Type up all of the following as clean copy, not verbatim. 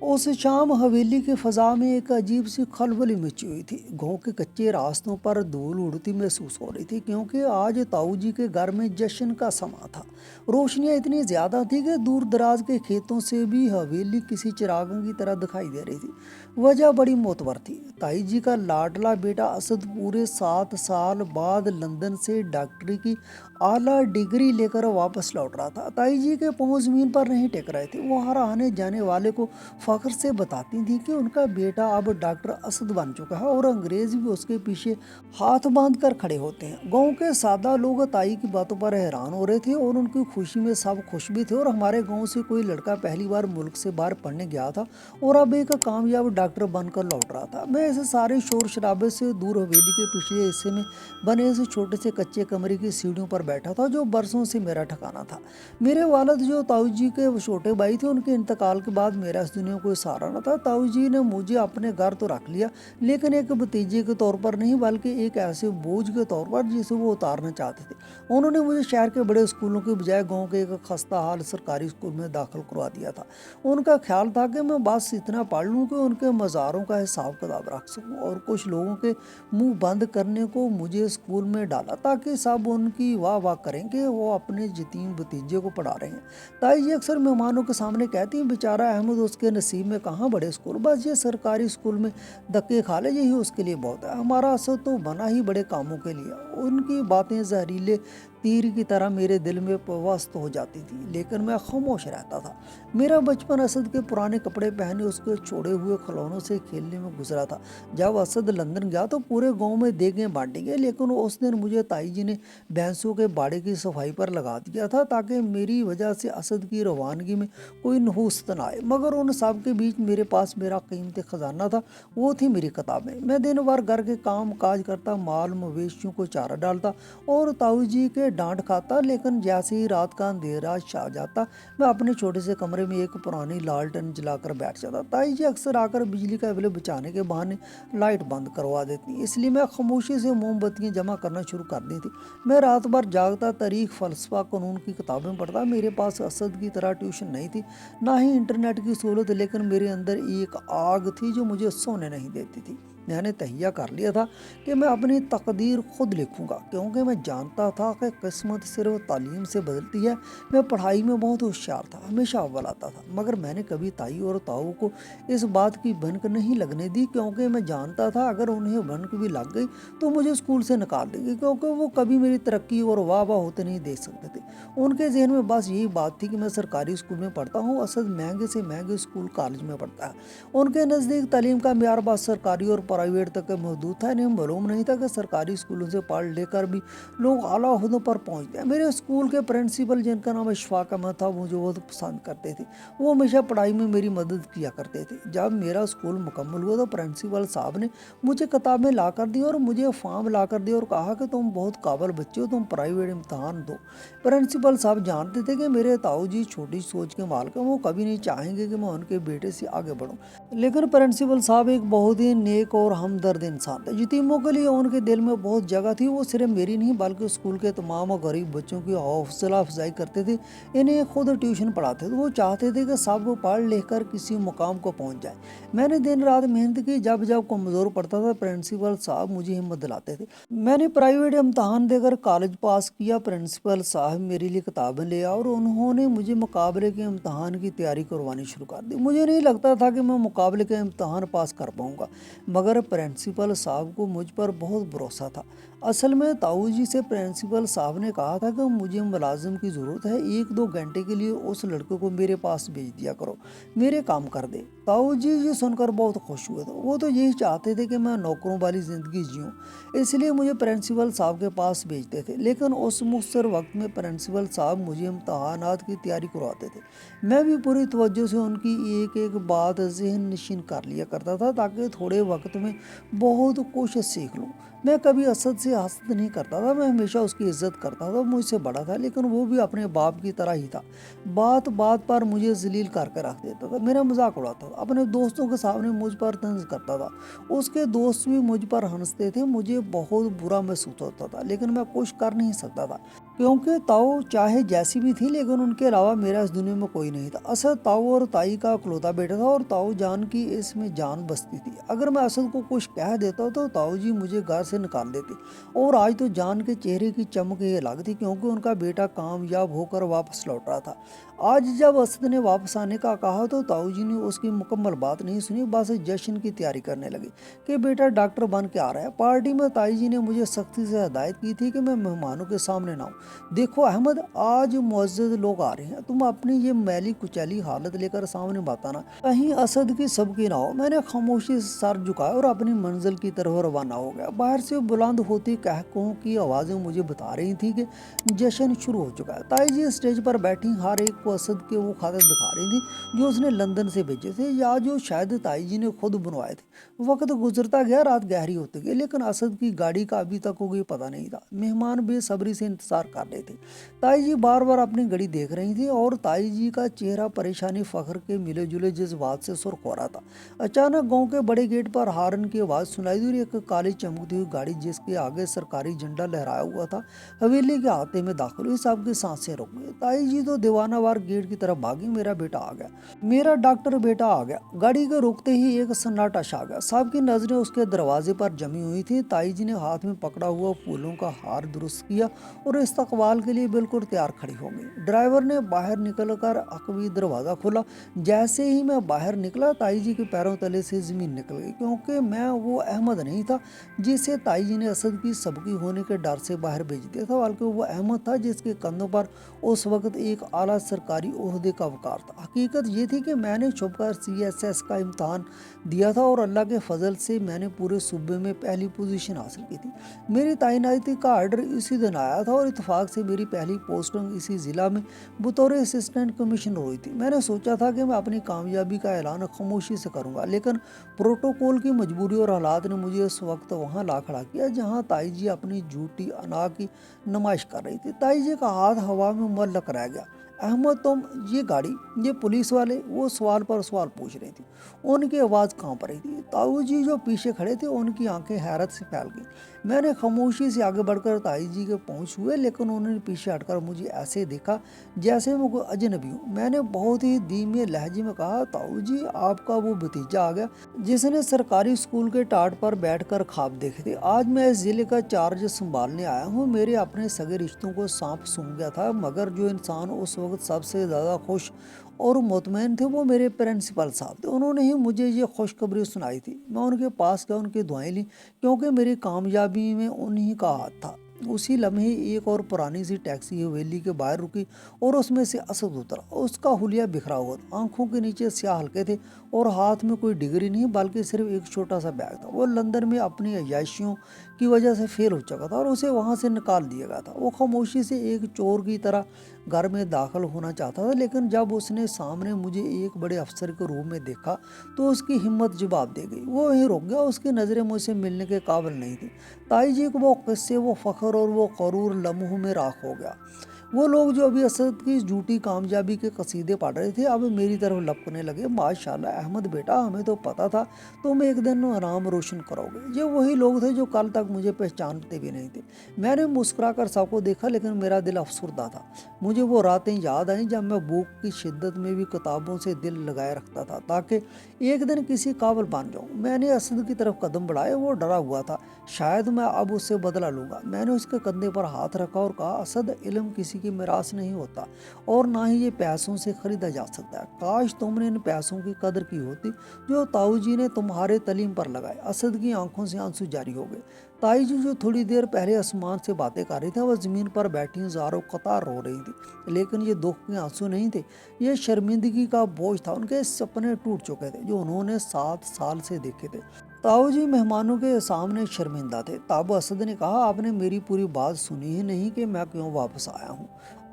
उस शाम हवेली की फजा में एक अजीब सी खलबली मची हुई थी। गांव के कच्चे रास्तों पर धूल उड़ती महसूस हो रही थी, क्योंकि आज ताऊ जी के घर में जश्न का समा था। रोशनियां इतनी ज्यादा थी कि दूर दराज के खेतों से भी हवेली किसी चिरागों की तरह दिखाई दे रही थी। वजह बड़ी मोतबर थी। ताई जी का लाडला बेटा असद पूरे 7 साल बाद लंदन से डॉक्टरी की आला डिग्री लेकर वापस लौट रहा था। ताई जी के पांव जमीन पर नहीं टेक रहे थे। वो हर आने जाने वाले को फख्र से बताती थी कि उनका बेटा अब डॉक्टर असद बन चुका है और अंग्रेज भी उसके पीछे हाथ बांध कर खड़े होते हैं। गांव के सादा लोग ताई की बातों पर हैरान हो रहे थे और उनकी खुशी में सब खुश भी थे। और हमारे गांव से कोई लड़का पहली बार मुल्क से बाहर पढ़ने गया था और अब एक कामयाब डॉक्टर बनकर लौट रहा था। मैं ऐसे सारे शोर शराबे से दूर हवेली के पिछले हिस्से में बने इस छोटे से कच्चे कमरे की सीढ़ियों पर बैठा था, जो बरसों से मेरा ठिकाना था। मेरे वालिद जो ताऊ जी के छोटे भाई थे, उनके इंतकाल के बाद मेरा इस दुनिया कोई सहारा न था। ताऊ जी ने मुझे अपने घर तो रख लिया, लेकिन एक भतीजे के तौर पर नहीं, बल्कि एक ऐसे बोझ के तौर पर जिसे वो उतारना चाहते थे। उन्होंने मुझे शहर के बड़े स्कूलों के बजाय गांव के एक खस्ता हाल सरकारी स्कूल में दाखिल करवा दिया था। उनका ख्याल था कि मैं बस इतना पढ़ लूँ कि उनके मज़ारों का हिसाब किताब रख सकूँ, और कुछ लोगों के मुंह बंद करने को मुझे स्कूल में डाला ताकि सब उनकी वाह वाह करें कि वो अपने यतीम भतीजे को पढ़ा रहे हैं। ताई जी अक्सर मेहमानों के सामने कहती हैं, बेचारा अहमद, उसके नसीब में कहाँ बड़े स्कूल, बस ये सरकारी स्कूल में धक्के खा ले, यही उसके लिए बहुत है। हमारा असद तो बना ही बड़े कामों के लिए। उनकी बातें जहरीले तीर की तरह मेरे दिल में पवस्त हो जाती थी, लेकिन मैं खामोश रहता था। मेरा बचपन असद के पुराने कपड़े पहने उसके छोड़े हुए खिलौनों से खेलने में गुजरा था। जब असद लंदन गया तो पूरे गांव में देगें बांटी गई, लेकिन उस दिन मुझे ताई जी ने भैंसों के बाड़े की सफाई पर लगा दिया था ताकि मेरी वजह से असद की रवानगी में कोई नहुस्त न आए। मगर उन सब के बीच मेरे पास मेरा कीमती खजाना था, वो थी मेरी किताबें। मैं दिन भर घर के काम काज करता, माल मवेशियों को चारा डालता और ताऊ जी के डांट खाता, लेकिन जैसे ही रात का अंधेरा छा जाता, मैं अपने छोटे से कमरे में एक पुरानी लालटेन जलाकर बैठ जाता। ताई जी अक्सर आकर बिजली का बिल बचाने के बहाने लाइट बंद करवा देती, इसलिए मैं खामोशी से मोमबत्तियां जमा करना शुरू कर दी थी। मैं रात भर जागता, तारीख, फलसफा, कानून की किताबें पढ़ता। मेरे पास असद की तरह ट्यूशन नहीं थी, ना ही इंटरनेट की सहूलत, लेकिन मेरे अंदर एक आग थी जो मुझे सोने नहीं देती थी। मैंने तहिया कर लिया था कि मैं अपनी तकदीर खुद लिखूंगा, क्योंकि मैं जानता था कि किस्मत सिर्फ तालीम से बदलती है। मैं पढ़ाई में बहुत होशियार था, हमेशा अव्वल आता था, मगर मैंने कभी ताई और ताऊ को इस बात की भनक नहीं लगने दी, क्योंकि मैं जानता था अगर उन्हें भनक भी लग गई तो मुझे स्कूल से निकाल देंगे, क्योंकि वो कभी मेरी तरक्की और वाह वाह होते नहीं देख सकते थे। उनके जहन में बस यही बात थी कि मैं सरकारी स्कूल में पढ़ता हूँ, असद महंगे से महंगे स्कूल कॉलेज में पढ़ता है। उनके नज़दीक तालीम का म्यार बस सरकारी और प्राइवेट तक महदूद था। इन्हें मालूम नहीं था कि सरकारी स्कूलों से पढ़ लेकर भी लोग आला ओहदों पर पहुंचते हैं। मेरे स्कूल के प्रिंसिपल, जिनका नाम इशफाक अहमद था, मुझे बहुत पसंद करते थे। वो हमेशा पढ़ाई में मेरी मदद किया करते थे। जब मेरा स्कूल मुकम्मल हुआ तो प्रिंसिपल साहब ने मुझे किताबें ला कर दी और मुझे फॉर्म ला कर दिया और कहा कि तुम बहुत काबिल बच्चे हो, तुम प्राइवेट इम्तहान दो। प्रिंसिपल साहब जानते थे कि मेरे ताऊ जी छोटी सोच के मालिक हैं, वो कभी नहीं चाहेंगे कि मैं उनके बेटे से आगे बढ़ूं। लेकिन प्रिंसिपल साहब एक बहुत ही नेक और हमदर्द इंसान थे। यतीमों के लिए उनके दिल में बहुत जगह थी। वो सिर्फ मेरी नहीं बल्कि स्कूल के तमाम गरीब बच्चों की हौसला अफजाई करते थे, इन्हें खुद ट्यूशन पढ़ाते थे। वो चाहते थे कि सब पढ़ लिख कर किसी मुकाम को पहुंच जाए। मैंने दिन रात मेहनत की, जब जब कमज़ोर पड़ता था प्रिंसिपल साहब मुझे हिम्मत दिलाते थे। मैंने प्राइवेट इम्तहान देकर कॉलेज पास किया। प्रिंसिपल साहब मेरे लिए किताबें ले आए और उन्होंने मुझे मुकाबले के इम्तहान की तैयारी करवानी शुरू कर दी। मुझे नहीं लगता था कि मैं मुकाबले के इम्तहान पास कर पाऊंगा, मगर प्रिंसिपल साहब को मुझ पर बहुत भरोसा था। असल में ताऊ जी से प्रिंसिपल साहब ने कहा था कि मुझे मुलाजिम की ज़रूरत है, 1-2 घंटे के लिए उस लड़के को मेरे पास भेज दिया करो, मेरे काम कर दे। ताऊ जी ये सुनकर बहुत खुश हुए थे। वो तो यही चाहते थे कि मैं नौकरों वाली ज़िंदगी जीऊँ, इसलिए मुझे प्रिंसिपल साहब के पास भेजते थे। लेकिन उस मुख्तर वक्त में प्रिंसिपल साहब मुझे इम्तहानात की तैयारी करवाते थे। मैं भी पूरी तवज्जो से उनकी एक एक बात ज़हन नशीन कर लिया करता था, ताकि थोड़े वक्त में बहुत कुछ सीख लूँ। मैं कभी असद से हसद नहीं करता था, मैं हमेशा उसकी इज्जत करता था। मुझसे बड़ा था, लेकिन वो भी अपने बाप की तरह ही था। बात बात पर मुझे जलील करके रख देता था, मेरा मजाक उड़ाता था, अपने दोस्तों के सामने मुझ पर तंज करता था। उसके दोस्त भी मुझ पर हंसते थे। मुझे बहुत बुरा महसूस होता था, लेकिन मैं कुछ कर नहीं सकता था। क्योंकि ताऊ चाहे जैसी भी थी लेकिन उनके अलावा मेरा इस दुनिया में कोई नहीं था। असद ताऊ और ताई का इकलौता बेटा था और ताऊ जान की इसमें जान बसती थी। अगर मैं असद को कुछ कह देता तो ताऊ जी मुझे घर से निकाल देते। और आज तो जान के चेहरे की चमक ये अलग थी क्योंकि उनका बेटा कामयाब होकर वापस लौट रहा था। आज जब असद ने वापस आने का कहा तो ताऊ जी ने उसकी मुकम्मल बात नहीं सुनी, बस जश्न की तैयारी करने लगे कि बेटा डॉक्टर बन के आ रहा है। पार्टी में ताई जी ने मुझे सख्ती से हिदायत की थी कि मैं मेहमानों के सामने ना आऊँ। देखो अहमद, आज मुअज्जज लोग आ रहे हैं, तुम अपनी ये मैली कुचैली हालत लेकर सामने मत आना, कहीं असद की सबकी ना हो। मैंने खामोशी से सर झुकाया और अपनी मंजिल की तरफ रवाना हो गया। बाहर से बुलंद होती कहकों की आवाज़ें मुझे बता रही थी कि जश्न शुरू हो चुका है। ताई जी स्टेज पर बैठी हर एक को असद के वो खाते दिखा रही थी जो उसने लंदन से भेजे थे या जो शायद ताई जी ने खुद बनवाए थे। वक्त गुजरता गया, रात गहरी होती गई लेकिन असद की गाड़ी का अभी तक कोई पता नहीं था। मेहमान बेसब्री से इंतजार कर रहे थे। ताई जी बार बार अपनी घड़ी देख रही थी और ताई जी का चेहरा परेशानी फख्र के मिले जुले जज्बात से सुर्ख हो रहा था। अचानक गांव के बड़े गेट पर हारन की आवाज़ सुनाई दी और एक काली चमकती हुई गाड़ी जिसके आगे सरकारी झंडा लहराया हुआ था हवेली के आते में दाखिल हुई। सबकी सांसें रुक गई। ताई जी तो दीवानावार गेट की तरफ भागी। मेरा बेटा आ गया, मेरा डॉक्टर बेटा आ गया। गाड़ी के रुकते ही एक सन्नाटा छा गया। सबकी नजरें उसके दरवाजे पर जमी हुई थी। ताई जी ने हाथ में पकड़ा हुआ फूलों का हार दुरुस्त किया और इस्तकबाल के लिए बिल्कुल तैयार खड़ी हो गई। ड्राइवर ने बाहर निकलकर अकवी दरवाज़ा खोला। जैसे ही मैं बाहर निकला ताई जी के पैरों तले से ज़मीन निकल गई क्योंकि मैं वो अहमद नहीं था जिसे ताई जी ने असद की सबकी होने के डर से बाहर भेज दिया था, बल्कि वो अहमद था जिसके कंधों पर उस वक्त एक आला सरकारी ओहदे का वकार था। हकीकत ये थी कि मैंने छुपकर CSS का इम्तहान दिया था और अल्लाह के फजल से मैंने पूरे सूबे में पहली पोजीशन हासिल की थी। मेरी तैनाती का आर्डर इसी दिन आया था और इत्तेफाक से मेरी पहली पोस्टिंग इसी ज़िला में बतौर असिस्टेंट कमिश्नर हुई थी। मैंने सोचा था कि मैं अपनी कामयाबी का ऐलान खामोशी से करूंगा लेकिन प्रोटोकॉल की मजबूरी और हालात ने मुझे उस वक्त वहां ला खड़ा किया जहां ताई जी अपनी झूठी अना की नुमाइश कर रही थी। ताई जी का हाथ हवा में मुअल्लक रह गया। अहमद, तुम, ये गाड़ी, ये पुलिस वाले, वो सवाल पर सवाल पूछ रही थी। उनकी आवाज़ कांप रही थी। ताऊ जी जो पीछे खड़े थे उनकी आंखें हैरत से फैल गई। मैंने खामोशी से आगे बढ़कर ताई जी के पहुंच हुए लेकिन उन्होंने पीछे हटकर मुझे ऐसे देखा जैसे मैं कोई अजनबी हूँ। मैंने बहुत ही धीमे लहजे में कहा, ताऊ जी आपका वो भतीजा आ गया जिसने सरकारी स्कूल के टाट पर बैठकर ख्वाब देखे थे। आज मैं इस जिले का चार्ज संभालने आया हूँ। मेरे अपने सगे रिश्तों को सांप सूंघ गया था मगर जो इंसान उस वक्त सबसे ज़्यादा खुश और मुतमईन थे वो मेरे प्रिंसिपल साहब थे। उन्होंने ही मुझे ये खुशखबरी सुनाई थी। मैं उनके पास गया, उनकी दुआएं ली क्योंकि मेरी कामयाबी में उन्हीं का हाथ था। उसी लम्हे एक और पुरानी सी टैक्सी हवेली के बाहर रुकी और उसमें से असद उतरा। उसका हुलिया बिखरा हुआ था, आंखों के नीचे स्याह हल्के थे और हाथ में कोई डिग्री नहीं बल्कि सिर्फ एक छोटा सा बैग था। वो लंदन में अपनी अय्याशियों की वजह से फेल हो चुका था और उसे वहाँ से निकाल दिया गया था। वो खामोशी से एक चोर की तरह घर में दाखिल होना चाहता था लेकिन जब उसने सामने मुझे एक बड़े अफसर के रूप में देखा तो उसकी हिम्मत जवाब दे गई। वो वहीं रुक गया। उसकी नज़रें मुझसे मिलने के काबिल नहीं थी। ताई जी को वो किस्से, वो फ़ख्र और वो करूर लम्हों में राख हो गया। वो लोग जो अभी असद की झूठी कामयाबी के कसीदे पढ़ रहे थे अब मेरी तरफ लपकने लगे। माशाल्लाह अहमद बेटा, हमें तो पता था तुम एक दिन नाम रोशन करोगे। ये वही लोग थे जो कल तक मुझे पहचानते भी नहीं थे। मैंने मुस्कुरा कर सबको देखा लेकिन मेरा दिल अफसुर्दा था। मुझे वो रातें याद आई जब मैं भूख की शिद्दत में भी किताबों से दिल लगाए रखता था ताकि एक दिन किसी काबिल बन जाऊँ। मैंने असद की तरफ कदम बढ़ाए। वो डरा हुआ था, शायद मैं अब उससे बदला लूँगा। मैंने उसके कंधे पर हाथ रखा और कहा, असद, इल्म किसी की मिरास नहीं होता और ना ही ये पैसों से खरीदा जा सकता है। काश तुमने इन पैसों की कदर की होती जो ताऊ जी ने तुम्हारे तलीम पर लगाए। असद की आंखों से आंसू जारी हो गए। ताई जी जो थोड़ी देर पहले आसमान से बातें कर रही थी वह ज़मीन पर बैठी ज़ारों कतार रो रही थी लेकिन ये दुख के आंसू नहीं थे, ये शर्मिंदगी का बोझ था। उनके सपने टूट चुके थे जो उन्होंने 7 साल से देखे थे। ताऊ जी मेहमानों के सामने शर्मिंदा थे। ताबू असद ने कहा, आपने मेरी पूरी बात सुनी ही नहीं कि मैं क्यों वापस आया हूँ।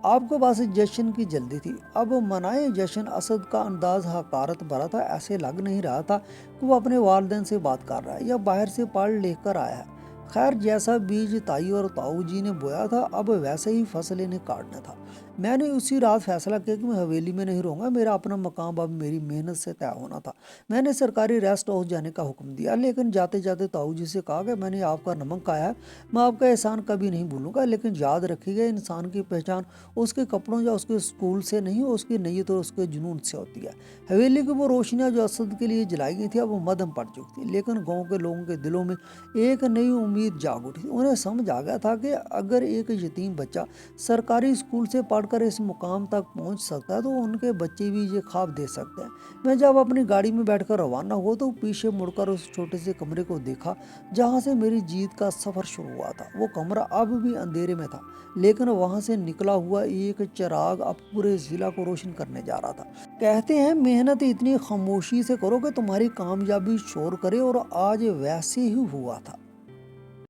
आपको बस जश्न की जल्दी थी, अब मनाए जश्न। असद का अंदाज हकारत भरा था। ऐसे लग नहीं रहा था कि वो अपने वालिदैन से बात कर रहा है या बाहर से पढ़ लिख कर आया है। खैर जैसा बीज ताई और ताऊ जी ने बोया था अब वैसे ही फसल इन्हें काटना था। मैंने उसी रात फैसला किया कि मैं हवेली में नहीं रहूंगा, मेरा अपना मकाम अब मेरी मेहनत से तय होना था। मैंने सरकारी रेस्ट हाउस जाने का हुक्म दिया, लेकिन जाते जाते ताऊ जी से कहा कि मैंने आपका नमक खाया है, मैं आपका एहसान कभी नहीं भूलूंगा, लेकिन याद रखिएगा इंसान की पहचान उसके कपड़ों या उसके स्कूल से नहीं, उसकी नीयत और उसके जुनून से होती है। हवेली की वो रोशनियां जो असद के लिए जलाई गई थी अब वो मदम पड़ चुकी थी, लेकिन गाँव के लोगों के दिलों में एक नई उम्मीद जाग उठी। उन्हें समझ आ गया था कि अगर एक यतीम बच्चा सरकारी स्कूल से पढ़कर इस मुकाम तक पहुंच सकता है तो उनके बच्चे भी ये ख्वाब दे सकते हैं। मैं जब अपनी गाड़ी में बैठकर रवाना हुआ तो पीछे मुड़कर उस छोटे से कमरे को देखा जहां से मेरी जीत का सफर शुरू हुआ था। वो कमरा अब भी अंधेरे में था, लेकिन वहां से निकला हुआ एक चिराग अब पूरे जिला को रोशन करने जा रहा था। कहते हैं मेहनत इतनी खामोशी से करो कि तुम्हारी कामयाबी शोर करे, और आज वैसे ही हुआ था।